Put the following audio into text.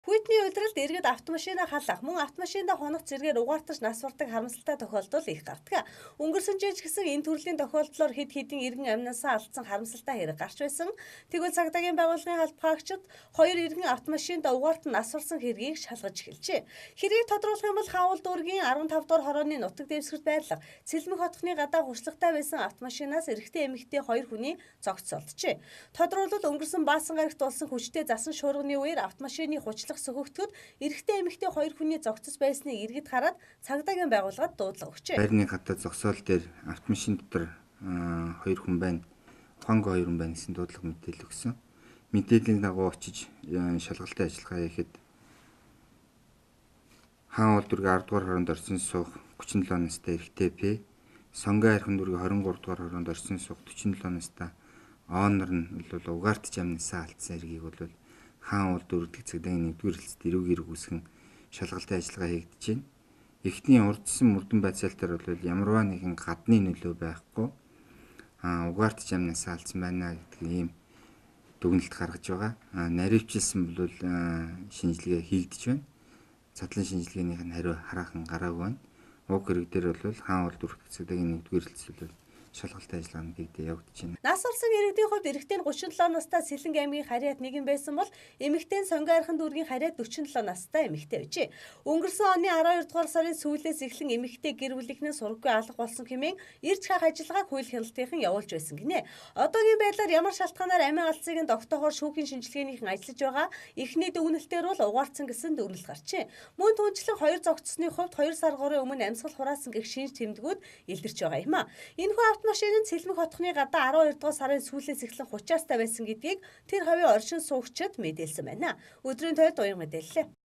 Хүйтний улиралд иргэд автомашинаа халах, мөн автомашиндаа хонох зэргээр угаартаж нас бардаг харамсалтай тохиолдол их гардаг. Өнгөрсөн жил ч гэсэн энэ төрлийн тохиолдлоор хэд хэдэн иргэн амнасаа алдсан харамсалтай хэрэг гарч байсан. Тэгвэл цагдаагийн байгууллагын халбаагчид хоёр иргэн автомашиндаа угаартан нас барсан хэргийг шалгаж эхэлжээ. Хэргийг тодруулах юм бол Хаавал дүүргийн 15 дугаар хорооны нутаг дэвсгэрт байрлах Цэлмэг хотхны гадаа хурцлагтай байсан автомашинаас эрэгтэй эмэгтэй хоёр хүний цогц олджээ. Тодруулбал өнгөрсөн баасан гарагт болсон хүчтэй засан шуурганы үеэр автомашины хучлах сөхөгтгөд эрэгтэй эмэгтэй хоёр хүний зогцос байсныг иргэд хараад цагдаагийн байгууллагад дуудлага өгчээ. Байрны гадаа зогсоол дээр автомашин дотор хоёр хүн байна. Ухаангүй хоёр хүн байна гэсэн дуудлага мэдээлэл өгсөн. Мэдээллийн дагуу очиж шалгалтын ажиллагаа хийхэд Хаан уул дүүргийн 10 дугаар хороонд орсон суух 37 настай эрэгтэй П, Сонгой архин дүүргийн 23 дугаар хороонд орсон суух 47 настай Онор нь бол угаартж амнасаа алдсан хэргийг бол Хаан уул дүүргийн цагдаагийн 1-р хэлцэд эрүүг хэрэг үүсгэн шалгалтын ажиллагаа хийгдэж байна. Эхний урдсан мөрдөн байцаалтаар бол ямарваа нэгэн гадны нөлөө байхгүй угаартж амнасаа алдсан байна гэдэг ийм дүгнэлт гаргаж байгаа. Наривчилсан бол шинжилгээ хийгдэж байна. Задлан шинжилгээнийх нь хариу хараахан гараагүй байна. Уг хэрэг дээр бол Хаан уул дүүргийн цагдаагийн 1-р хэлцэд бол шалгалтын ажиллагаа хийгдэж явагдаж байна. Нас барсан иргэдийн хувьд эрэгтэй нь 37 настай Сэлэнг аймгийн харьяат нэгэн байсан бол эмэгтэй нь Сонгой архин дүүргийн харьяат 47 настай эмэгтэй байжээ. Өнгөрсөн оны 12 дугаар сарын сүүлээс эхлэн эмэгтэй гэр бүлийнхнээ сургаггүй алга болсон хэмээн ирж хаах ажиллагааг хууль хяналтынхан явуулж байсан гинэ. Одоогийн байдлаар ямар шалтгаанаар амиа алдсыг нь доктороор шүүхийн шинжилгээнийхэн ажиллаж байгаа. Эхний дүгнэлтээр бол угаартсан гэсэн дүгнэлт гарчээ. Мөн түнчлэн хоёр зогцсны хувьд 2 сар гаруй өмнө амьсгал хураасан гэх шинж тэмдгүүд илэрч байгаа юм а. Энэхүү автомашин нь Цэлмэг хотхны гадаа 12 дугаар сарын сүүлээс эхлэн 30-аас та байсан гэдгийг тэр хавийн оршин суугчид мэдээлсэн байна. Өдрийн тойд уян мэдээллээ.